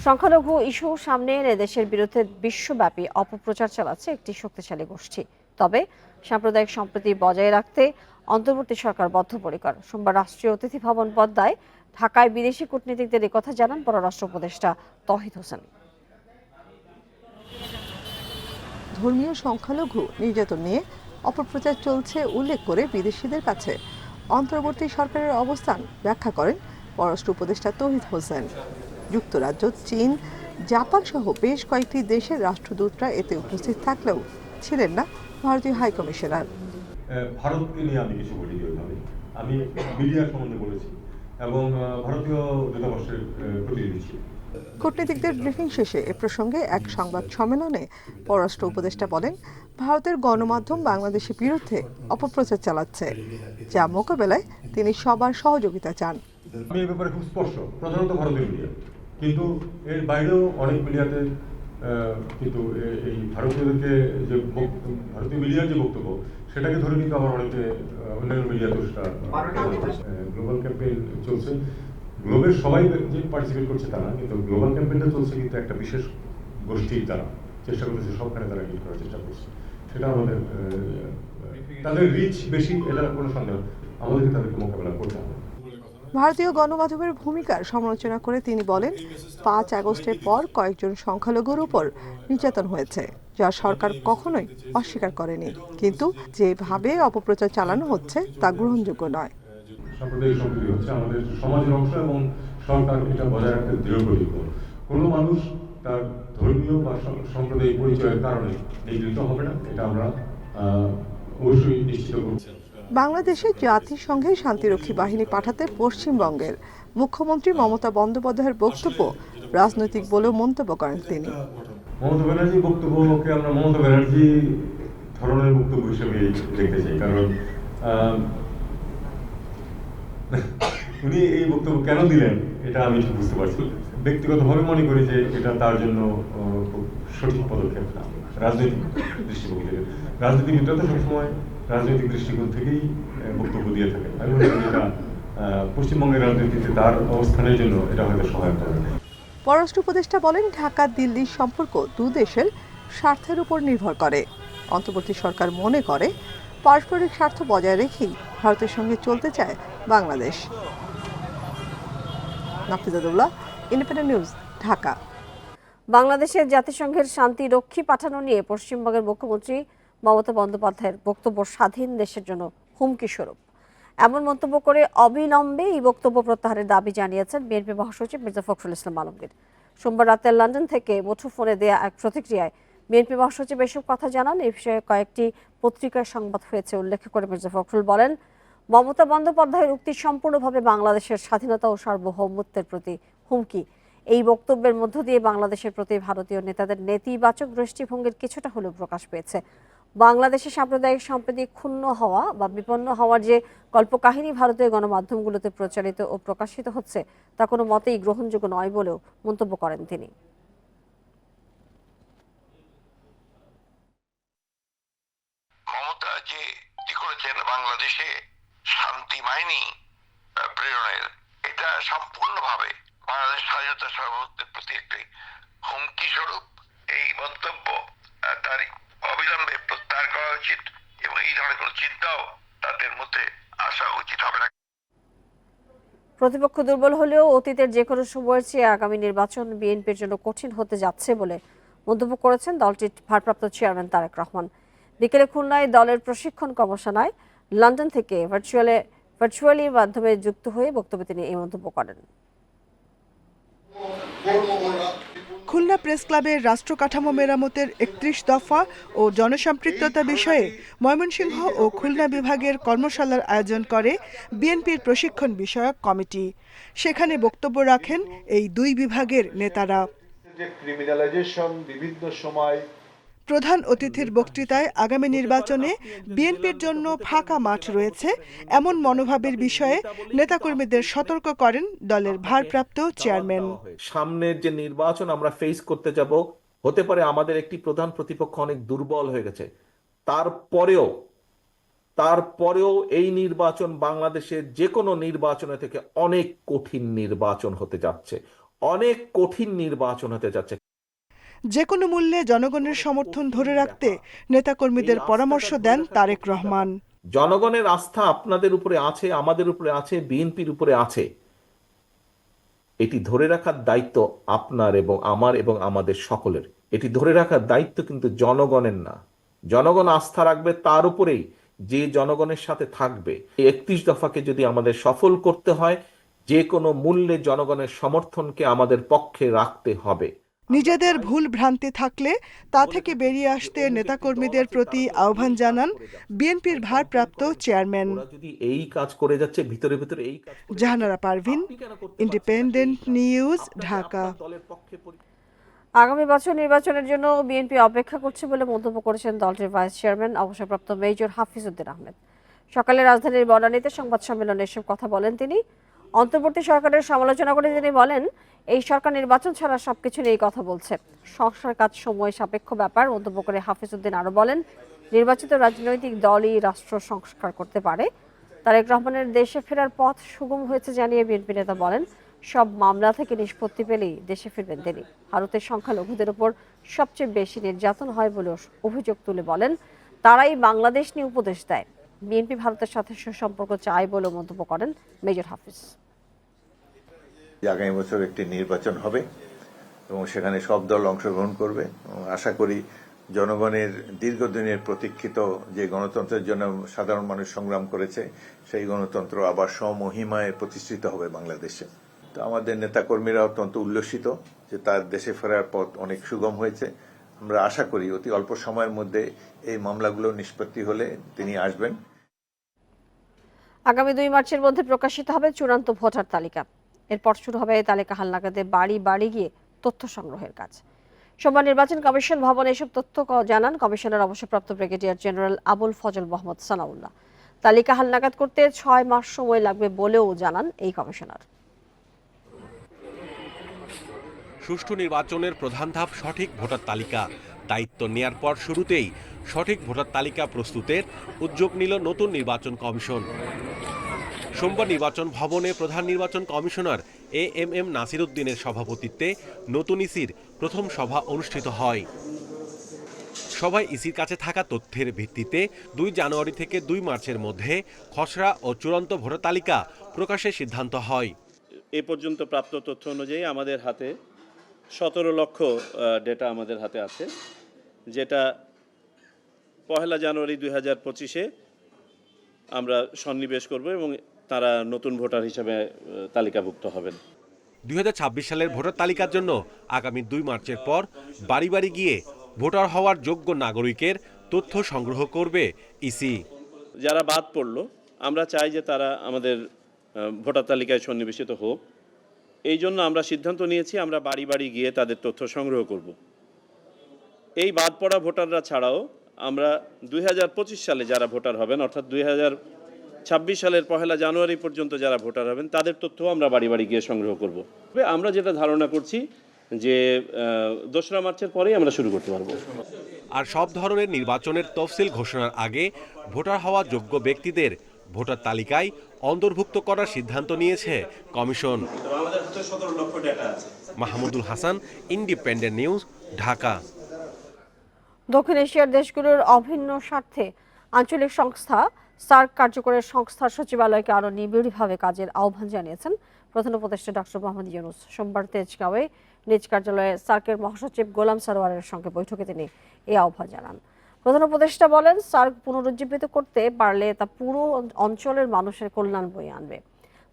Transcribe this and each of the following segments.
সংখ্যালঘু ইস্যু সামনে এনে দেশের বিরুদ্ধে বিশ্বব্যাপী অপপ্রচার চালাচ্ছে একটি শক্তিশালী গোষ্ঠী। তবে সাম্প্রদায়িক সম্প্রীতি বজায় রাখতে অন্তর্বর্তী সরকার বদ্ধপরিকর। সোমবার রাষ্ট্রীয় অতিথি ভবন পদ্মায় ঢাকায় বিদেশি কূটনীতিকদের একথা জানান পররাষ্ট্র উপদেষ্টা তৌহিদ হোসেন। ধর্মীয় সংখ্যালঘু নির্যাতন নিয়ে অপপ্রচার চলছে উল্লেখ করে বিদেশিদের কাছে অন্তর্বর্তী সরকারের অবস্থান ব্যাখ্যা করেন পররাষ্ট্র উপদেষ্টা তৌহিদ হোসেন। যুক্তরাজ্য, চীন, জাপান সহ বেশ কয়েকটি দেশের রাষ্ট্রদূতরা এতে উপস্থিত থাকলেও ছিলেন না ভারতীয় হাইকমিশনার। ভারতকে নিয়ে আমি কিছু বলি, আমি মিডিয়ার সম্বন্ধে বলেছি এবং ভারতীয় দূতাবাসের প্রতিনিধি ছিলেন। কূটনীতিকদের ব্রিফিং শেষে এ প্রসঙ্গে এক সংবাদ সম্মেলনে পররাষ্ট্র উপদেষ্টা বলেন, ভারতের গণমাধ্যম বাংলাদেশের বিরুদ্ধে অপপ্রচার চালাচ্ছে, যা মোকাবেলায় তিনি সবার সহযোগিতা চান। আমি এই ব্যাপারে খুব স্পষ্ট, প্রধানত ভারতীয় মিডিয়া, কিন্তু এর বাইরেও অনেক মিডিয়াতে কিন্তু এই ভারতীয়দেরকে যে ভারতীয় মিডিয়ার যে বক্তব্য সেটাকে ধরে কিন্তু আবার অনেকে অন্যান্য মিডিয়া দোষটা। গ্লোবাল ক্যাম্পেইন চলছে, গ্লোবের সবাই যে পার্টিসিপেট করছে তা না, কিন্তু গ্লোবাল ক্যাম্পেইনটা চলছে কিন্তু একটা বিশেষ গোষ্ঠীর দ্বারা চেষ্টা করতেছে, সবখানে তারা হিট করার চেষ্টা করছে। সেটা আমাদের তাদের রিচ বেশি, এটা কোনো সন্দেহ, আমাদেরকে তাদেরকে মোকাবেলা করতে হবে। ভারতীয় গণমাধ্যমের ভূমিকার সমালোচনা করে তিনি বলেন, 5 আগস্টের পর কয়েকজন সংখ্যালঘুর উপর নির্যাতন হয়েছে, যা সরকার কখনোই অস্বীকার করেনি, কিন্তু যেভাবে অপপ্রচার চালানো হচ্ছে তা গ্রহণযোগ্য নয়। সাম্প্রদায়িক সম্প্রীতি হচ্ছে আমাদের সমাজের অংশ এবং সরকার এটা বজায় রাখতে দৃঢ় প্রতিজ্ঞ। কোনো মানুষ তার ধর্মীয় বা সাম্প্রদায়িক পরিচয়ের কারণে নিগৃহীত হবে না, এটা আমরা অবশ্যই নিশ্চিত করছি। বাংলাদেশে জাতিসংঘের শান্তিরক্ষী বাহিনী পাঠাতে পশ্চিমবঙ্গের মুখ্যমন্ত্রী মমতা বন্দ্যোপাধ্যায়ের বক্তব্য রাজনৈতিক বলেও মন্তব্য করেন তিনি। মমতা ব্যানার্জির বক্তব্যকে আমরা মমতা ব্যানার্জি ধরনের বক্তব্য হিসেবে দেখতে চাই, কারণ উনি এই বক্তব্য কেন দিলেন এটা আমি বুঝতে পারছি। ব্যক্তিগতভাবে মনে করি যে এটা তার জন্য খুব সঠিক পদক্ষেপ না, রাজনৈতিক দৃষ্টিভঙ্গি থেকে। রাজনীতিবিদরা তো সবসময় রাজনৈতিক দৃষ্টিকোণ থেকেই বক্তব্য দিয়ে থাকে। আমি মনে করি এটা পশ্চিমবঙ্গের রাজনীতিতে তার অবস্থানের জন্য এটা হয়তো সহায়ক হবে। পররাষ্ট্র উপদেষ্টা বলেন, ঢাকা দিল্লির সম্পর্ক দু দেশের স্বার্থের উপর নির্ভর করে। অন্তর্বর্তী সরকার মনে করে পারস্পরিক স্বার্থ বজায় রেখেই ভারতের সঙ্গে চলতে চায় বাংলাদেশ। Nafizatullah, Independent news, Dhaka. বাংলাদেশের জাতিসংঘের শান্তিরক্ষী পাঠানো নিয়ে পশ্চিমবঙ্গের মুখ্যমন্ত্রী মমতা বন্দ্যোপাধ্যায়ের বক্তব্য স্বাধীন দেশের জন্য হুমকি স্বরূপ। এমন মন্তব্য করে অবিলম্বে এই বক্তব্য প্রত্যাহারের দাবি জানিয়েছেন বিএনপি মহাসচিব মির্জা ফখরুল ইসলাম আলমগীর। সোমবার রাতে লন্ডন থেকে মুঠোফোনে দেয়া এক প্রতিক্রিয়ায় বিএনপি মহাসচিব এসব কথা জানান। এই বিষয়ে কয়েকটি পত্রিকায় সংবাদ হয়েছে উল্লেখ করে মির্জা ফখরুল বলেন, মমতা বন্দ্যোপাধ্যায়ের উক্তি সম্পূর্ণভাবে বাংলাদেশের স্বাধীনতা ও সার্বভৌমত্বের প্রতি হুমকি। এই বক্তব্যের মধ্য দিয়ে বাংলাদেশের প্রতি ভারতীয় নেতাদের নেতিবাচক দৃষ্টিভঙ্গির কিছুটা হলেও প্রকাশ পেয়েছে। বাংলাদেশে সাম্প্রদায়িক সম্প্রীতি ক্ষুণ্ণ হওয়া বা বিপন্ন হওয়ার যে কল্পকাহিনী ভারতীয় গণমাধ্যমগুলোতে প্রচারিত ও প্রকাশিত হচ্ছে তা কোনো মতেই গ্রহণযোগ্য নয় বলেও মন্তব্য করেন তিনি। মমতা যে করেছেন বাংলাদেশে শান্তি বাহিনী প্রেরণের, এটা সম্পূর্ণভাবে বাংলাদেশ স্বাধীনতা সার্বভৌমত্বের প্রতি একটি হুমকি স্বরূপ। এই মন্তব্য তার অবিলম্বে প্রত্যাহার করা উচিত এবং এই ধরনের কোনো চিন্তাও তাদের মধ্যে আসা উচিত হবে না। প্রতিপক্ষ দুর্বল হলেও অতীতের যে কোনো সময়ের চেয়ে আগামী নির্বাচন বিএনপির জন্য কঠিন হতে যাচ্ছে বলে মন্তব্য করেছেন দলটির ভারপ্রাপ্ত চেয়ারম্যান তারেক রহমান। বিকেলে খুলনায় দলের প্রশিক্ষণ কর্মশালায় লন্ডন থেকে ভার্চুয়ালি মাধ্যমে যুক্ত হয়ে বক্তব্যে তিনি এই মন্তব্য করেন। খুলনা প্রেস ক্লাবের রাষ্ট্র কাঠামো মেরামতের 31 দফা ও জনসম্পৃক্ততা বিষয়ে ময়মনসিংহ ও খুলনা বিভাগের কর্মশালার আয়োজন করে বিএনপির প্রশিক্ষণ বিষয়ক কমিটি। সেখানে বক্তব্য রাখেন এই দুই বিভাগের নেতারা। বিভিন্ন সময় প্রধান অতিথির বক্তৃতায় আগামী নির্বাচনে বিএনপির জন্য ফাঁকা মাঠ রয়েছে এমন মনোভাবের বিষয়ে নেতাকর্মীদের সতর্ক করেন দলের ভারপ্রাপ্ত চেয়ারম্যান। সামনের যে নির্বাচন আমরা ফেস করতে যাব, হতে পারে আমাদের একটি প্রধান প্রতিপক্ষ অনেক দুর্বল হয়ে গেছে, তারপরেও এই নির্বাচন বাংলাদেশের যে কোনো নির্বাচনের থেকে অনেক কঠিন নির্বাচন হতে যাচ্ছে, অনেক কঠিন নির্বাচন হতে যাচ্ছে। যে কোনো মূল্যে জনগণের সমর্থন ধরে রাখতে নেতাকর্মীদের পরামর্শ দেন তারেক রহমান। জনগণের আস্থা আপনাদের উপরে আছে, আমাদের উপরে আছে, বিএনপির উপরে আছে। এটি ধরে রাখার দায়িত্ব আপনার এবং আমার এবং আমাদের সকলের। এটি ধরে রাখার দায়িত্ব কিন্তু জনগণের না। জনগণ আস্থা রাখবে তার উপরেই, যে জনগণের সাথে থাকবে। 31 দফাকে যদি আমাদের সফল করতে হয়, যে কোনো মূল্যে জনগণের সমর্থনকে আমাদের পক্ষে রাখতে হবে। নিজেদের ভুল ভ্রান্তি থাকলে তা থেকে বেরিয়ে আসতে নেতাকর্মীদের প্রতি আহ্বান জানান বিএনপির ভারপ্রাপ্ত চেয়ারম্যান। ওরা যদি এই কাজ করে যাচ্ছে, ভিতরে ভিতরে এই কাজ করে জাহানারা পারভিন, ইন্ডিপেন্ডেন্ট নিউজ, ঢাকা। দলের পক্ষে আগামী বছর নির্বাচনের জন্য বিএনপি অপেক্ষা করছে বলে মন্তব্য করেছেন দলটির ভাইস চেয়ারম্যান অবসরপ্রাপ্ত মেজর হাফিজউদ্দিন আহমেদ। সকালে রাজধানীর বনানীতে সংবাদ সম্মেলনে এসব কথা বলেন তিনি। অন্তর্বর্তী সরকারের সমালোচনা করে তিনি বলেন, এই সরকার নির্বাচন ছাড়া সবকিছু নিয়ে কথা বলছে, সংস্কার কাজ সময় সাপেক্ষ ব্যাপার। মন্তব্য করে হাফিজউদ্দিন আরো বলেন, নির্বাচিত রাজনৈতিক দলই রাষ্ট্র সংস্কার করতে পারে। তারেক রহমানের দেশে ফেরার পথ সুগম হয়েছে জানিয়ে বিএনপি নেতা বলেন, সব মামলা থেকে নিষ্পত্তি পেলেই দেশে ফিরবেন তিনি। ভারতের সংখ্যালঘুদের উপর সবচেয়ে বেশি নির্যাতন হয় বলে অভিযোগ তুলে বলেন, তারাই বাংলাদেশ নিয়ে উপদেশ দেয়। বিএনপি ভারতের সাথে সুসম্পর্ক চায় বলে মন্তব্য করেন মেজর হাফিজ। আগামী বছর একটি নির্বাচন হবে এবং সেখানে সব দল অংশগ্রহণ করবে। আশা করি জনগণের দীর্ঘদিনের প্রতীক্ষিত যে গণতন্ত্রের জন্য সাধারণ মানুষ সংগ্রাম করেছে, সেই গণতন্ত্র আবার স্বমহিমায় প্রতিষ্ঠিত হবে বাংলাদেশে। তো আমাদের নেতাকর্মীরা অত্যন্ত উল্লসিত যে তার দেশে ফেরার পথ অনেক সুগম হয়েছে। আমরা আশা করি অতি অল্প সময়ের মধ্যে এই মামলাগুলো নিষ্পত্তি হলে তিনি আসবেন। আগামী 2 মার্চের মধ্যে প্রকাশিত হবে চূড়ান্ত ভোটার তালিকা। এরপর শুরু হবে তালিকা হালনাগাদে বাড়ি বাড়ি গিয়ে তথ্য সংগ্রহের কাজ। সোমবার নির্বাচন কমিশন ভবনে এসব তথ্য জানান কমিশনের অবসরপ্রাপ্ত ব্রিগেডিয়ার জেনারেল আবুল ফজল মোহাম্মদ সানাউল্লাহ। তালিকা হালনাগাদ করতে 6 মাস সময় লাগবে বলেও জানান এই কমিশনার। সুষ্ঠু নির্বাচনের প্রধান ধাপ সঠিক ভোটার তালিকা। দায়িত্ব নেয়ার পর শুরুতেই সঠিক ভোটার তালিকা প্রস্তুতের উদ্যোগ নিল নতুন নির্বাচন কমিশন। সোমবার নির্বাচন ভবনে প্রধান নির্বাচন কমিশনার এএমএম নাসির উদ্দিনের সভাপতিত্বে নতুন ইসির প্রথম সভা অনুষ্ঠিত হয়। সভায় ইসির কাছে থাকা তথ্যের ভিত্তিতে 2 জানুয়ারি থেকে 2 মার্চের মধ্যে খসড়া ও চূড়ান্ত ভোটার তালিকা প্রকাশের সিদ্ধান্ত হয়। এ পর্যন্ত প্রাপ্ত তথ্য অনুযায়ী আমাদের হাতে 17 লক্ষ ডেটা আমাদের হাতে আছে, যেটা 1 জানুয়ারি 2025-এ আমরা সন্নিবেশ করব এবং তারা নতুন ভোটার হিসেবে তালিকাভুক্ত হবেন। 2026 সালের ভোটার তালিকার জন্য আগামী 2 মার্চের পর বাড়ি বাড়ি গিয়ে ভোটার হওয়ার যোগ্য নাগরিকের তথ্য সংগ্রহ করবে ইসি। যারা বাদ পড়লো, আমরা চাই যে তারা আমাদের ভোটার তালিকায় সন্নিবেশিত হোক। এই জন্য আমরা সিদ্ধান্ত নিয়েছি আমরা বাড়ি বাড়ি গিয়ে তাদের তথ্য সংগ্রহ করব। এই বাদ পড়া ভোটাররা ছাড়াও আমরা 2025 সালে যারা ভোটার হবেন, অর্থাৎ 2026 সালের 1 জানুয়ারি পর্যন্ত যারা ভোটার হবেন, তাদের তথ্যও আমরা বাড়ি বাড়ি গিয়ে সংগ্রহ করব। আমরা যেটা ধারণা করছি যে 2 মার্চের পরেই আমরা শুরু করতে পারবো। আর সব ধরনের নির্বাচনের তফসিল ঘোষণার আগে ভোটার হওয়া যোগ্য ব্যক্তিদের ভোটার তালিকায় অন্তর্ভুক্ত করার সিদ্ধান্ত নিয়েছে commission. Mahmudul Hasan, independent news, Dhaka. দক্ষিণ এশিয়ার দেশগুলোর অভিন্ন স্বার্থে আঞ্চলিক সংস্থা সার্ক কার্যকরের সংস্থার সচিবালয়কে আরও নিবিড়ভাবে কাজের আহ্বান জানিয়েছেন প্রধান উপদেষ্টা ডক্টর মোহাম্মদ ইউনূস। সোমবার তেজগাঁওয়ে নিজ কার্যালয়ে সার্কের মহাসচিব গোলাম সারোয়ারের সঙ্গে বৈঠকে তিনি এই আহ্বান জানান। প্রধান উপদেষ্টা বলেন, সার্ক পুনরুজ্জীবিত করতে পারলে তা পুরো অঞ্চলের মানুষের কল্যাণ বয়ে আনবে।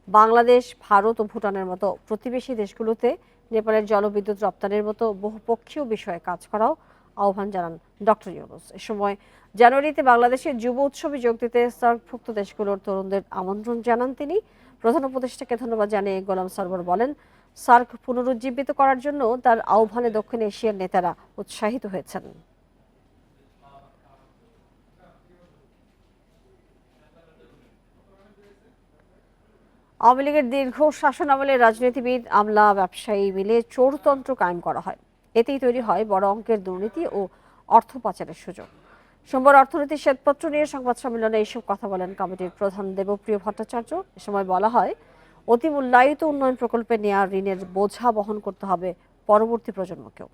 বাংলাদেশ, ভারত ও ভুটানের মতো প্রতিবেশী দেশগুলোতে নেপালের জলবিদ্যুৎ রপ্তানির মতো বহুপক্ষীয় বিষয়ে কাজ করাও আহ্বান জানান ডক্টর ইউনূস। এ সময় জানুয়ারিতে বাংলাদেশের যুব উৎসবে যোগ দিতে সার্কভুক্ত দেশগুলোর তরুণদের আমন্ত্রণ জানান তিনি। প্রধান উপদেষ্টাকে ধন্যবাদ জানিয়ে গোলাম সারোয়ার বলেন, সার্ক পুনরুজ্জীবিত করার জন্য তার আহ্বানে দক্ষিণ এশিয়ার নেতারা উৎসাহিত হয়েছেন। আওয়ামী লীগের দীর্ঘ শাসনামলে রাজনীতিবিদ, আমলা, ব্যবসায়ী মিলে চোরতন্ত্র কায়েম করা হয়। এতেই তৈরি হয় বড় অঙ্কের দুর্নীতি ও অর্থ পাচারের সুযোগ। সোমবার অর্থনীতির শ্বেতপত্র নিয়ে সংবাদ সম্মেলনে এইসব কথা বলেন কমিটির প্রধান দেবপ্রিয় ভট্টাচার্য। এ সময় বলা হয়, অতি মূল্যায়িত উন্নয়ন প্রকল্পে নেওয়া ঋণের বোঝা বহন করতে হবে পরবর্তী প্রজন্মকেও।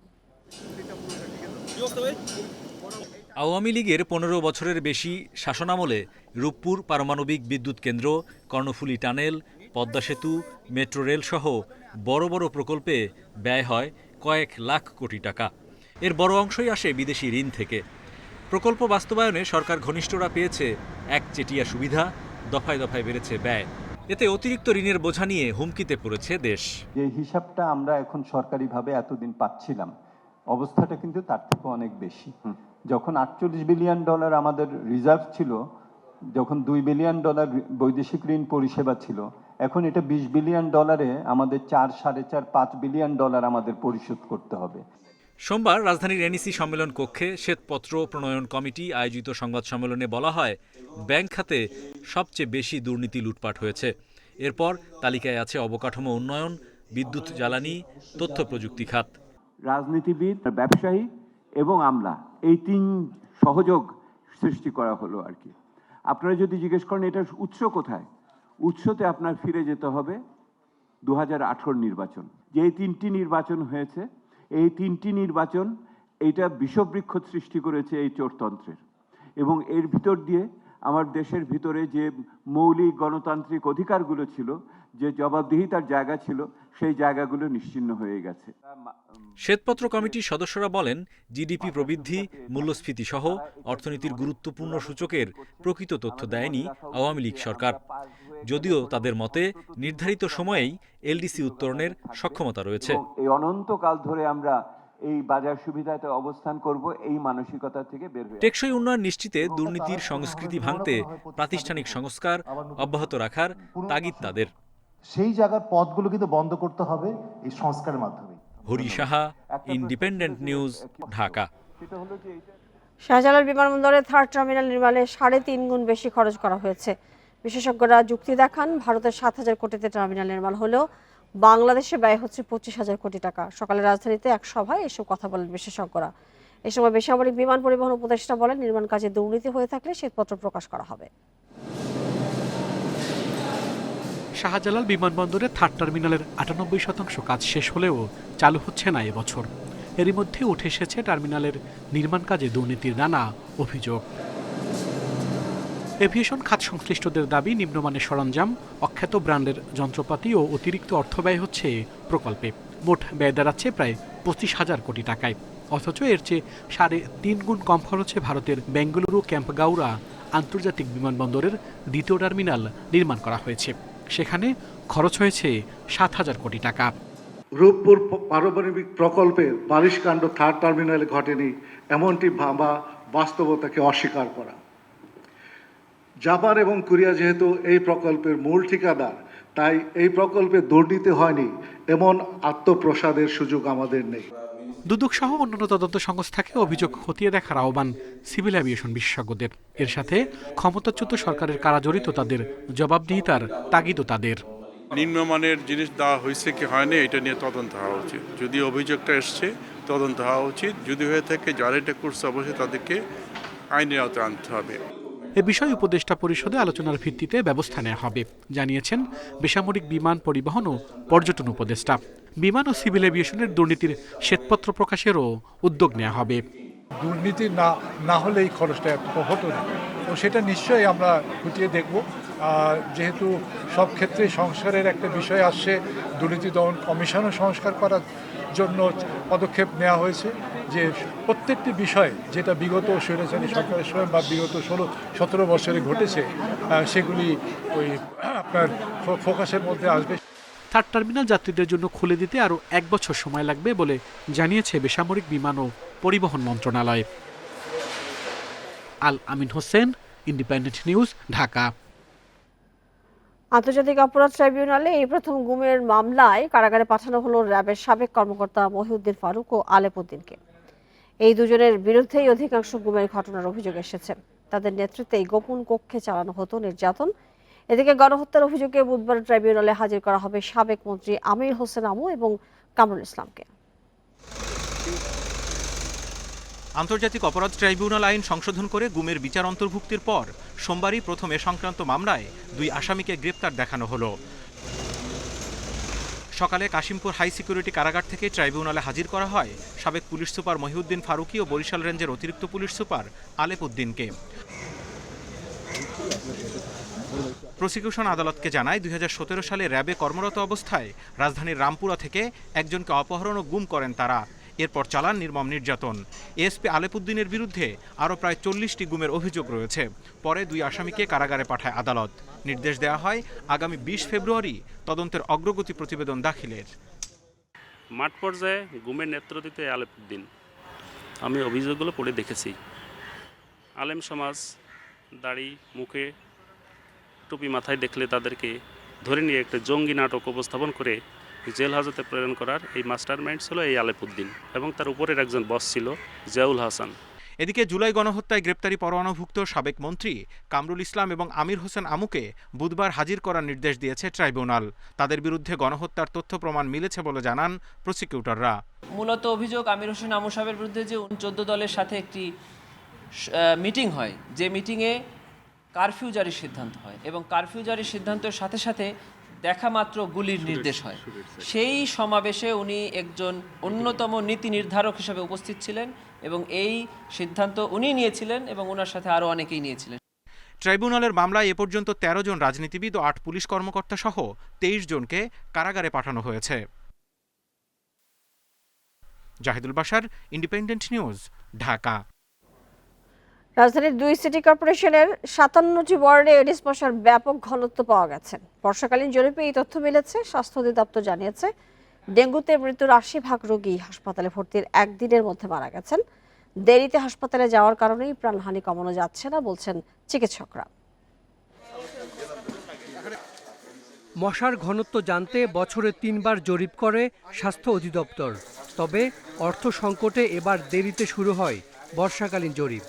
আওয়ামী লীগের ১৫ বছরের বেশি শাসনামলে রূপপুর পারমাণবিক বিদ্যুৎ কেন্দ্র, কর্ণফুলী টানেল, পদ্মা সেতু, মেট্রো রেল সহ বড় বড় প্রকল্পে ব্যয় হয় কয়েক লাখ কোটি টাকা। এর বড় অংশই আসে বিদেশি ঋণ থেকে। প্রকল্প বাস্তবায়নে সরকার ঘনিষ্ঠরা পেয়েছে একচেটিয়া সুবিধা, দফায় দফায় বেড়েছে ব্যয়। এতে অতিরিক্ত ঋণের বোঝা নিয়ে হুমকিতে পড়েছে দেশ। যে হিসাবটা আমরা এখন সরকারিভাবে এতদিন পাচ্ছিলাম, অবস্থাটা কিন্তু তার থেকে অনেক বেশি। যখন $48 বিলিয়ন আমাদের রিজার্ভ ছিল, যখন $2 বিলিয়ন বৈদেশিক ঋণ পরিষেবা ছিল, এখন এটা $20 বিলিয়ন আমাদের 4-5 বিলিয়ন আমাদের পরিশোধ করতে হবে। সোমবার রাজধানীর এনইসি সম্মেলন কক্ষে শ্বেতপত্র প্রণয়ন কমিটি আয়োজিত সংবাদ সম্মেলনে বলা হয়, ব্যাংক খাতে সবচেয়ে বেশি দুর্নীতি লুটপাট হয়েছে। এরপর তালিকায় আছে অবকাঠামো উন্নয়ন, বিদ্যুৎ জ্বালানি, তথ্য প্রযুক্তি খাত। রাজনীতিবিদ, ব্যবসায়ী এবং আমলা, এই 3 সহযোগ সৃষ্টি করা হলো আর কি। আপনারা যদি জিজ্ঞেস করেন এটার উৎস কোথায়, উৎসতে আপনার ফিরে যেতে হবে 2018 নির্বাচন। যে 3টি নির্বাচন হয়েছে, এই 3টি নির্বাচন এইটা বিষবৃক্ষ সৃষ্টি করেছে এই চোরতন্ত্রের, এবং এর ভিতর দিয়ে আমার দেশের ভিতরে যে মৌলিক গণতান্ত্রিক অধিকারগুলো ছিল, যে জবাবদিহিতার জায়গা ছিল, সেই জায়গাগুলো নিশ্চিহ্ন হয়ে গেছে। শ্বেতপত্র কমিটির সদস্যরা বলেন, জিডিপি প্রবৃদ্ধি, মূল্যস্ফীতি সহ অর্থনীতির গুরুত্বপূর্ণ সূচকের প্রকৃত তথ্য দেয়নি আওয়ামী লীগ সরকার। যদিও তাদের মতে নির্ধারিত সময়েই এলডিসি উত্তরণের সক্ষমতা রয়েছে। এই অনন্তকাল ধরে আমরা এই বাজার সুবিধাতে অবস্থান করব, এই মানসিকতা থেকে বের হয়ে টেকসই উন্নয়ন নিশ্চিতে দুর্নীতির সংস্কৃতি ভাঙতে প্রাতিষ্ঠানিক সংস্কার অব্যাহত রাখার তাগিদ তাদের। সেই জায়গার পথগুলো কিন্তু বন্ধ করতে হবে এই সংস্কারের মাধ্যমে। Hari Saha, Independent news, Dhaka. শাহজালাল বিমানবন্দরে 3rd টার্মিনাল নির্মাণে 3.5 গুণ বেশি খরচ করা হয়েছে। বিশেষজ্ঞরা যুক্তি দেখান, ভারতের 7,000 কোটিতে টার্মিনাল নির্মাণ হলেও বাংলাদেশে ব্যয় হচ্ছে 25,000 কোটি টাকা। সকালে রাজধানীতে এক সভায় এসব কথা বলেন বিশেষজ্ঞরা। এ সময় বেসামরিক বিমান পরিবহন উপদেষ্টা বলেন, নির্মাণ কাজে দুর্নীতি হয়ে থাকলে শ্বেতপত্র প্রকাশ করা হবে। শাহজালাল বিমানবন্দরের 3rd টার্মিনালের 98% কাজ শেষ হলেও চালু হচ্ছে না এবছর। এরই মধ্যে উঠে এসেছে টার্মিনালের নির্মাণ কাজে দুর্নীতির নানা অভিযোগ। এভিয়েশন খাত সংশ্লিষ্টদের দাবি, নিম্নমানের সরঞ্জাম, অখ্যাত ব্র্যান্ডের যন্ত্রপাতি ও অতিরিক্ত অর্থ ব্যয় হচ্ছে প্রকল্পে। মোট ব্যয় দাঁড়াচ্ছে প্রায় 25,000 কোটি টাকায়। অথচ এর চেয়ে 3.5 গুণ কম খরচে ভারতের বেঙ্গালুরু ক্যাম্পগাউড়া আন্তর্জাতিক বিমানবন্দরের 2য় টার্মিনাল নির্মাণ করা হয়েছে। সেখানে খরচ হয়েছে 7,000 কোটি টাকা। রূপপুর পারমাণবিক প্রকল্পের বালিশকাণ্ড 3rd টার্মিনালে ঘটেনি, এমনটি ভাবা বাস্তবতাকে অস্বীকার করা। জাপান এবং কোরিয়া যেহেতু এই প্রকল্পের মূল ঠিকাদার, তাই এই প্রকল্পে দুর্নীতি হয়নি এমন আত্মপ্রসাদের সুযোগ আমাদের নেই। দুদক সহ অন্যান্য তদন্ত সংস্থাকে অভিযোগ খতিয়ে দেখার আহ্বান সিভিল অ্যাভিয়েশন বিশেষজ্ঞদের। এর সাথে ক্ষমতাচ্যুত সরকারের কারা জড়িত তাদের জবাবদিহিতার তাগিদও তাদের। নিম্নমানের জিনিস দেওয়া হয়েছে কি হয়নি এটা নিয়ে তদন্ত হওয়া উচিত। যদি অভিযোগটা এসছে তদন্ত হওয়া উচিত। যদি হয়ে থাকে যারা এটা করছে অবশ্যই তাদেরকে আইনের আওতায় আনতে হবে। এ বিষয়ে উপদেষ্টা পরিষদে আলোচনার ভিত্তিতে ব্যবস্থা নেওয়া হবে, জানিয়েছেন বেসামরিক বিমান পরিবহন ও পর্যটন উপদেষ্টা। বিমান ও সিভিল এভিয়েশনের দুর্নীতির শ্বেতপত্র প্রকাশেরও উদ্যোগ নেওয়া হবে। দুর্নীতি না হলে এই খরচটা হতো না, তো সেটা নিশ্চয়ই আমরা খুঁটিয়ে দেখব। যেহেতু সব ক্ষেত্রে সংস্কারের একটা বিষয় আসছে, দুর্নীতি দমন কমিশনও সংস্কার করার জন্য পদক্ষেপ নেওয়া হয়েছে, যে প্রত্যেকটি বিষয় যেটা বিগত স্বৈরাচারী সরকারের সময় বা বিগত 16-17 বছরে ঘটেছে, সেগুলি ওই আপনার ফোকাসের মধ্যে আসবে। 3rd টার্মিনাল যাত্রীদের জন্য খুলে দিতে আরও 1 বছর সময় লাগবে বলে জানিয়েছে বেসামরিক বিমান ও পরিবহন মন্ত্রণালয়। আল আমিন হোসেন, ইন্ডিপেন্ডেন্ট নিউজ, ঢাকা। আন্তর্জাতিক অপরাধ ট্রাইব্যুনালে এই প্রথম গুমের মামলায় কারাগারে পাঠানো হলো র্যাবের সাবেক কর্মকর্তা মহিউদ্দিন ফারুক ও আলেপ উদ্দিনকে। এই দুজনের বিরুদ্ধেই অধিকাংশ গুমের ঘটনার অভিযোগ এসেছে। তাদের নেতৃত্বে এই গোপন কক্ষে চালানো হতো নির্যাতন। এদিকে গণহত্যার অভিযোগে বুধবার ট্রাইব্যুনালে হাজির করা হবে সাবেক মন্ত্রী আমির হোসেন আমু এবং কামরুল ইসলামকে। আন্তর্জাতিক অপরাধ ট্রাইব্যুনাল আইন সংশোধন করে গুমের বিচার অন্তর্ভুক্তির পর সোমবারই প্রথম এ সংক্রান্ত মামলায় 2 আসামিকে গ্রেপ্তার দেখানো হলো। সকালে কাশিমপুর হাই সিকিউরিটি কারাগার থেকে ট্রাইব্যুনালে হাজির করা হয় সাবেক পুলিশ সুপার মহিউদ্দিন ফারুকী ও বরিশাল রেঞ্জের অতিরিক্ত পুলিশ সুপার আলেপ উদ্দিনকে। প্রসিকিউশন আদালতকে জানায় 2017 সালে র্যাবে কর্মরত অবস্থায় রাজধানীর রামপুরা থেকে একজনকে অপহরণ ও গুম করেন তারা। এরপর চালান নির্মম নির্যাতন। এএসপি আলেপুদ্দিনের বিরুদ্ধে আরও প্রায় 40টি গুমের অভিযোগ রয়েছে। পরে 2 আসামিকে কারাগারে পাঠায় আদালত। নির্দেশ দেওয়া হয় আগামী 20 ফেব্রুয়ারি তদন্তের অগ্রগতি প্রতিবেদন দাখিলের। মাঠ পর্যায়ে গুমের নেতৃত্ব দিতে আলেপুদ্দিন। আমি অভিযোগগুলো পড়ে দেখেছি। আলেম সমাজ দাড়ি মুখে টুপি মাথায় দেখলে তাদেরকে ধরে নিয়ে একটা জঙ্গি নাটক উপস্থাপন করে জেল হাজতে প্রেরণ করার এই মাস্টার মাইন্ড ছিল এই আলেপুদ্দিন এবং তার উপরের একজন বস ছিল জিয়াউল হাসান। এদিকে জুলাই গণহত্যায় গ্রেপ্তারি পরোয়ানাভুক্ত সাবেক মন্ত্রী কামরুল ইসলাম এবং আমির হোসেন আমুকে বুধবার হাজির করার নির্দেশ দিয়েছে ট্রাইব্যুনাল। তাদের বিরুদ্ধে গণহত্যার তথ্য প্রমাণ মিলেছে বলে জানান প্রসিকিউটররা। মূলত অভিযোগ আমির হোসেন আমু সাহেবের বিরুদ্ধে যে 14 দলের সাথে একটি মিটিং হয়, যে মিটিংয়ে কারফিউ জারির সিদ্ধান্ত হয় এবং কারফিউ জারির সিদ্ধান্তের সাথে সাথে দেখা মাত্র গুলির নির্দেশ হয়। সেই সমাবেশে উনি একজন অন্যতম নীতি নির্ধারক হিসেবে উপস্থিত ছিলেন এবং এই সিদ্ধান্ত উনি নিয়েছিলেন এবং ওনার সাথে আরও অনেকেই নিয়েছিলেন। ট্রাইব্যুনালের মামলায় এ পর্যন্ত 13 জন রাজনীতিবিদ ও 8 পুলিশ কর্মকর্তা সহ 23 জনকে কারাগারে পাঠানো হয়েছে। Jahidul Bashar, independent news, Dhaka. রাজধানীর 2 সিটি কর্পোরেশনের 57টি ওয়ার্ডে এডিস মশার ব্যাপক ঘনত্ব পাওয়া গেছে। বর্ষাকালীন জরিপে এই তথ্য মিলেছে। স্বাস্থ্য অধিদপ্তর জানিয়েছে ডেঙ্গুতে মৃত্যুর 80% রোগী হাসপাতালে ভর্তির একদিনের মধ্যে মারা গেছেন। দেরিতে হাসপাতালে যাওয়ার কারণেই প্রাণহানি কমানো যাচ্ছে না বলছেন চিকিৎসকরা। মশার ঘনত্ব জানতে বছরে 3 বার জরিপ করে স্বাস্থ্য অধিদপ্তর। তবে অর্থ সংকটে এবার দেরিতে শুরু হয় বর্ষাকালীন জরিপ।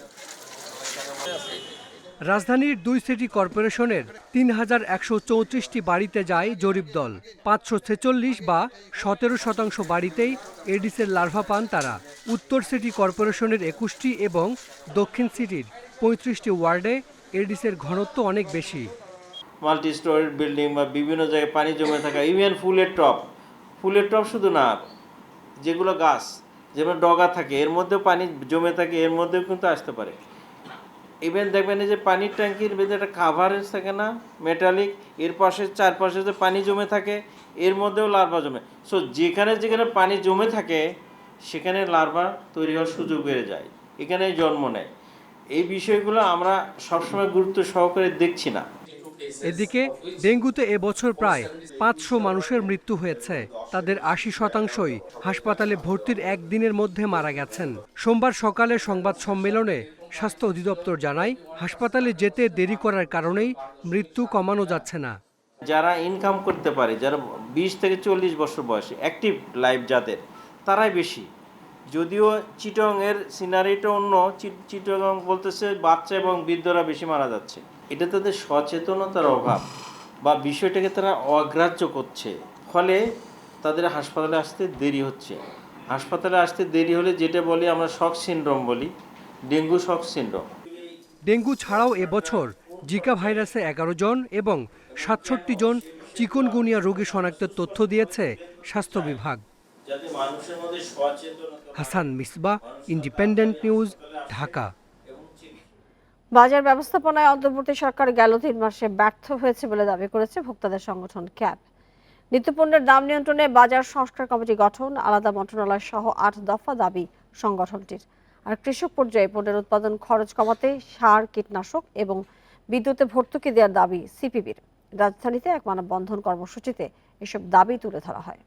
রাজধানীর 2 সিটি কর্পোরেশনের 3134টি বাড়িতে যায় জরিপ দল। 546 বা 17% বাড়িতেই এডিসের লার্ভা পান তারা। উত্তর সিটি কর্পোরেশনের 21টি এবং দক্ষিণ সিটির 35টি ওয়ার্ডে এডিসের ঘনত্ব অনেক বেশি। মাল্টি স্টোরেড বিল্ডিং বা বিভিন্ন জায়গায় পানি জমে থাকা, ইভেন ফুলের টপ শুধু না, যেগুলো গাছ যেমন ডগা থাকে এর মধ্যেও পানি জমে থাকে, এর মধ্যেও কিন্তু আসতে পারে। ইভেন দেখবেন যে পানির ট্যাঙ্কির ভেতরে একটা কাভারেজ থাকে না মেটালিক, এর পাশে চারপাশে যে পানি জমে থাকে এর মধ্যেও লার্ভা জমে। সো যেখানে যেখানে পানি জমে থাকে সেখানে লার্ভা তৈরি হওয়ার সুযোগ বেড়ে যায়, এখানেই জন্ম নেয়। এই বিষয়গুলো আমরা সবসময় গুরুত্ব সহকারে দেখছি না। এদিকে ডেঙ্গুতে এবছর প্রায় 500 মানুষের মৃত্যু হয়েছে। তাদের 80%ই হাসপাতালে ভর্তির একদিনের মধ্যে মারা গেছেন। সোমবার সকালে সংবাদ সম্মেলনে স্বাস্থ্য অধিদপ্তর জানায় হাসপাতালে যেতে দেরি করার কারণেই মৃত্যু কমানো যাচ্ছে না। যারা ইনকাম করতে পারে, যারা 20 থেকে 40 বছর বয়সে অ্যাক্টিভ লাইফ যাদের, তারাই বেশি। যদিও চিটং এর সিনারিটা অন্য, চিটং বলতেছে বাচ্চা এবং বৃদ্ধরা বেশি মারা যাচ্ছে। এটা তাদের সচেতনতার অভাব বা বিষয়টাকে তারা অগ্রাহ্য করছে, ফলে তাদের হাসপাতালে আসতে দেরি হচ্ছে। হাসপাতালে আসতে দেরি হলে যেটা বলি আমরা শক সিনড্রোম বলি, ডেঙ্গু শক সিনড্রোম। ডেঙ্গু ছাড়াও এবছর জিকা ভাইরাসে 11 জন এবং 67 জন চিকুনগুনিয়া রোগী শনাক্তের তথ্য দিয়েছে স্বাস্থ্য বিভাগ। Hasan Misbah, independent news, Dhaka. বাজার ব্যবস্থাপনায় অন্তর্বর্তী সরকার গেল 3 মাসে ব্যর্থ হয়েছে বলে দাবি করেছে ভোক্তাদের সংগঠন ক্যাব। নিত্যপণ্যের দাম নিয়ন্ত্রণে বাজার সংস্কার কমিটি গঠন, আলাদা মন্ত্রণালয় সহ 8 দফা দাবি সংগঠনটির। আর কৃষক পর্যায়ে পণ্যের উৎপাদন খরচ কমাতে সার, কীটনাশক এবং বিদ্যুতে ভর্তুকি দেওয়ার দাবি সিপিবির। রাজধানীতে এক মানববন্ধন কর্মসূচিতে এসব দাবি তুলে ধরা হয়।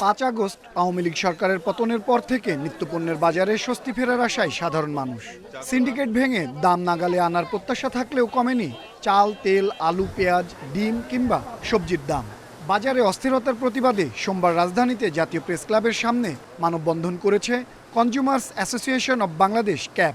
5 আগস্ট আওয়ামী লীগ সরকারের পতনের পর থেকে নিত্যপণ্যের বাজারে স্বস্তি ফেরার আশায় সাধারণ মানুষ। সিন্ডিকেট ভেঙে দাম নাগালে আনার প্রত্যাশা থাকলেও কমেনি চাল, তেল, আলু, পেঁয়াজ, ডিম কিংবা সবজির দাম। বাজারে অস্থিরতার প্রতিবাদে সোমবার রাজধানীতে জাতীয় প্রেস ক্লাবের সামনে মানববন্ধন করেছে Consumers Association of Bangladesh CAB.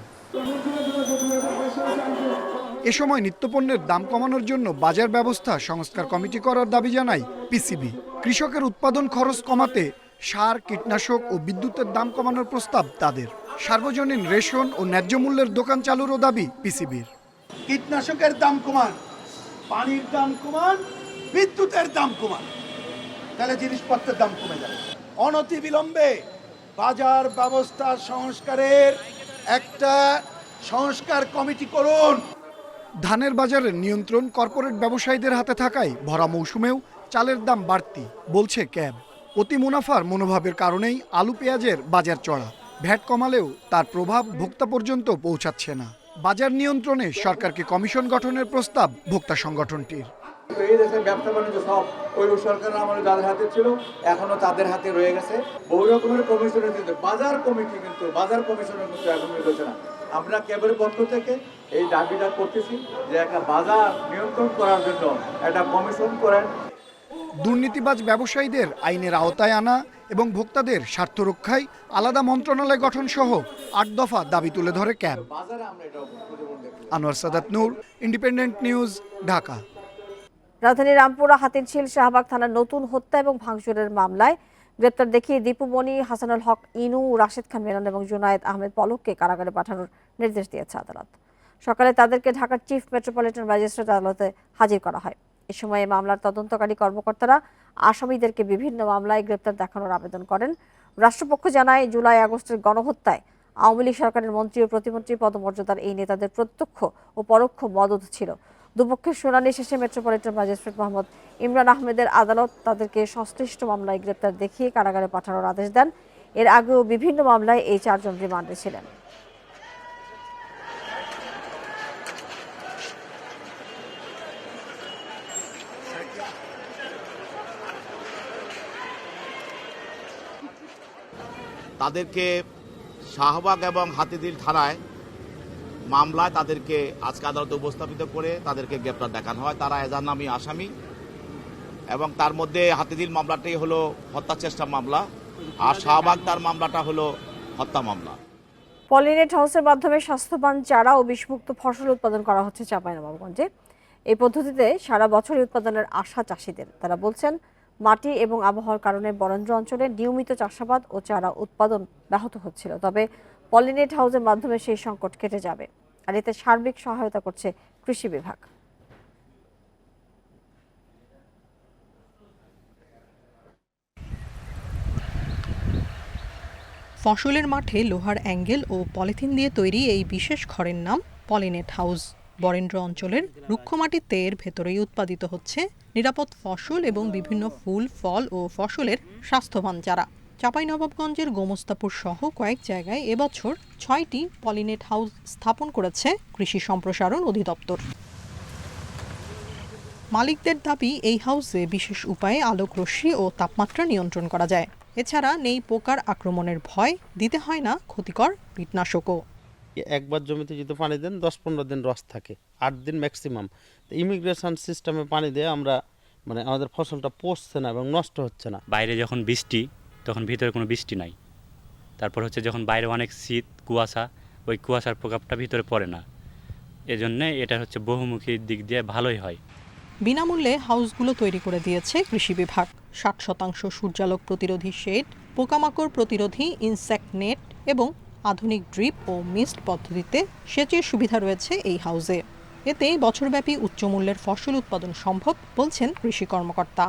এ সময় নিত্যপণ্যের দাম কমানোর জন্য বাজার ব্যবস্থা সংস্কার কমিটি করার দাবি জানায় পিসিবি। কৃষকের উৎপাদন খরচ কমাতে সার, কীটনাশক ও বিদ্যুতের দাম কমানোর প্রস্তাব তাদের। সার্বজনীন রেশন ও ন্যায্য মূল্যের দোকান চালুরও দাবি পিসিবির। কীটনাশকের দাম কমান, পানির দাম কমান, বিদ্যুতের দাম কমান, তাহলে জিনিসপত্রের দাম কমে যাবে। অনতি বিলম্বে বাজার ব্যবস্থা সংস্কারের একটা সংস্কার কমিটি করুন। ধানের বাজারের নিয়ন্ত্রণ কর্পোরেট ব্যবসায়ীদের হাতে থাকায় ভরা মৌসুমেও চালের দাম বাড়তি বলছে ক্যাব। অতি মুনাফার মনোভাবের কারণেই আলু পেঁয়াজের বাজার চড়া। ভ্যাট কমালেও তার প্রভাব ভোক্তা পর্যন্ত পৌঁছাচ্ছে না। বাজার নিয়ন্ত্রণে সরকারকে কমিশন গঠনের প্রস্তাব ভোক্তা সংগঠনটির। এই দেশের ব্যবসা বাণিজ্য সব ওই সরকারের আমলে যাদের হাতে ছিল এখনো তাদের হাতে রয়ে গেছে। বহু রকমের কমিশনের কিন্তু বাজার কমিটি কিন্তু বাজার কমিশনের কিন্তু এখন রয়েছে না। আমরা ক্যাবের পক্ষ থেকে এই দাবিটা করতেছি যে একটা বাজার নিয়ন্ত্রণ করার জন্য একটা কমিশন করেন। দুর্নীতিবাজ ব্যবসায়ীদের আইনের আওতায় আনা এবং ভোক্তাদের স্বার্থ রক্ষায় আলাদা মন্ত্রণালয় গঠন সহ ৮ দফা দাবি তুলে ধরে ক্যাব। আনোয়ার সাদাত নূর, ইন্ডিপেন্ডেন্ট নিউজ, ঢাকা। রাজধানীর রামপুরা হাতিরঝিল শাহবাগ থানার নতুন হত্যা এবং ভাঙচুরের মামলায় গ্রেপ্তার দেখিয়ে দীপুমণি, হাসানুল হক ইনু, রাশেদ খান মেনন এবং জুনায়েদ আহমেদ পলককে কারাগারে পাঠানোর নির্দেশ দিয়েছে আদালত। সকালে তাদেরকে ঢাকার চিফ মেট্রোপলিটন ম্যাজিস্ট্রেট আদালতে হাজির করা হয়। এ সময় মামলার তদন্তকারী কর্মকর্তারা আসামিদেরকে বিভিন্ন মামলায় গ্রেপ্তার দেখানোর আবেদন করেন। রাষ্ট্রপক্ষ জানায়, জুলাই আগস্টের গণহত্যায় আওয়ামী লীগ সরকারের মন্ত্রী ও প্রতিমন্ত্রী পদমর্যাদার এই নেতাদের প্রত্যক্ষ ও পরোক্ষ মদত ছিল। দুপক্ষের শুনানি শেষে মেট্রোপলিটন ম্যাজিস্ট্রেট মোহাম্মদ ইমরান আহমেদের আদালত তাদেরকে সংশ্লিষ্ট মামলায় গ্রেপ্তার দেখিয়ে কারাগারে পাঠানোর আদেশ দেন। এর আগেও বিভিন্ন মামলায় এই 4 জন রিমান্ডে ছিলেন। তাদেরকে শাহবাগ এবং হাতিঝিল থানায় মামলায় তাদেরকে আজকে আদালতে উপস্থাপিত করে তাদেরকে গ্রেপ্তার দেখানো হয়। তারা এজাহারনামী আসামি এবং তার মধ্যে হাতিঝিল মামলাটি হলো হত্যা চেষ্টা মামলা, আর শাহবাগ তার মামলাটা হলো হত্যা মামলা। পলিনেট হাউসের মাধ্যমে স্বাস্থ্যবান চারা ও বিষমুক্ত ফসল উৎপাদন করা হচ্ছে চাঁপাইনবাবগঞ্জে। এই পদ্ধতিতে সারা বছরই উৎপাদনের আশা চাষিদের। তারা বলছেন, মাটি এবং আবহাওয়ার কারণে বরেন্দ্র অঞ্চলে নিয়মিত চাষাবাদ ও চারা উৎপাদন ব্যাহত হচ্ছিল। তবে পলিনেট হাউসের মাধ্যমে সেই সংকট কেটে যাবে, আর এতে সার্বিক সহায়তা করছে কৃষি বিভাগ। ফসলের মাঠে লোহার অ্যাঙ্গেল ও পলিথিন দিয়ে তৈরি এই বিশেষ ঘরের নাম পলিনেট হাউস। বরেন্দ্র অঞ্চলের রুক্ষ মাটিতে এর ভেতরেই উৎপাদিত হচ্ছে নিরাপদ ফসল এবং বিভিন্ন ফুল, ফল ও ফসলের স্বাস্থ্যবান চারা। চাঁপাইনবাবগঞ্জের গোমস্তাপুর সহ কয়েক জায়গায় এবছর 6টি পলিনেট হাউস স্থাপন করেছে কৃষি সম্প্রসারণ অধিদপ্তর। মালিকদের দাবি, এই হাউসে বিশেষ উপায়ে আলোক রশ্মি ও তাপমাত্রা নিয়ন্ত্রণ করা যায়। এছাড়া নেই পোকার আক্রমণের ভয়, দিতে হয় না ক্ষতিকর কীটনাশকও। একবার জমিতে যদি পানি দেন 10-15 দিন রস থাকে, 8 দিন ম্যাক্সিমাম। ইমিগ্রেশন সিস্টেমে পানি দিয়ে আমরা আমাদের ফসলটা পচছে না এবং নষ্ট হচ্ছে না। বাইরে যখন বৃষ্টি তখন ভিতরে কোনো বৃষ্টি নাই, তারপর হচ্ছে যখন বাইরে অনেক শীত, কুয়াশা, ওই কুয়াশার প্রভাবটা ভিতরে পড়ে না। এজন্য এটা হচ্ছে বহুমুখী দিক দিয়ে ভালোই হয়। বিনামূল্যে হাউসগুলো তৈরি করে দিয়েছে কৃষি বিভাগ। 60% সূর্যালোক প্রতিরোধী শেড, পোকামাকড় প্রতিরোধী ইনসেক্ট নেট এবং আধুনিক ড্রিপ ও মিস্ট পদ্ধতিতে সেচের সুবিধা রয়েছে এই হাউসে। এতে বছরব্যাপী উচ্চমূল্যের ফসল উৎপাদন সম্ভব বলছেন কৃষি কর্মকর্তা।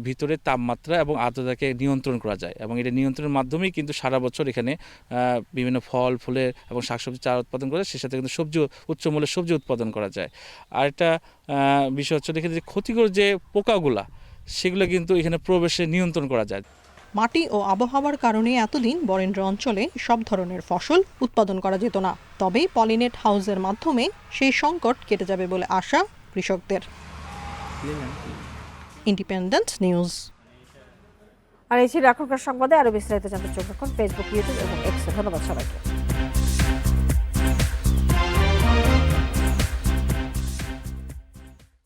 ভিতরে তাপমাত্রা এবং আর্দ্রতাকে নিয়ন্ত্রণ করা যায় এবং এটা নিয়ন্ত্রণের মাধ্যমেই কিন্তু সারা বছর এখানে বিভিন্ন ফল, ফুলের এবং শাকসবজি চারা উৎপাদন করা যায়। সে সাথে কিন্তু উচ্চমূল্যের সবজি উৎপাদন করা যায়। আর একটা বিষয় হচ্ছে এখানে যে ক্ষতিকর যে পোকাগুলা, সেগুলো কিন্তু এখানে প্রবেশে নিয়ন্ত্রণ করা যায়। মাটি ও আবহাওয়ার কারণে এতদিন বরেন্দ্র অঞ্চলে সব ধরনের ফসল উৎপাদন করা যেত না। তবে পলিনেট হাউসের মাধ্যমে সেই সংকট কেটে যাবে বলে আশা কৃষকদের। Independent news. আর এই ছিল এখনকার সংবাদে। আরো বিস্তারিত জানতে চোখ রাখুন ফেসবুক, ইউটিউব এবং এক্সে। ধন্যবাদ সবাইকে।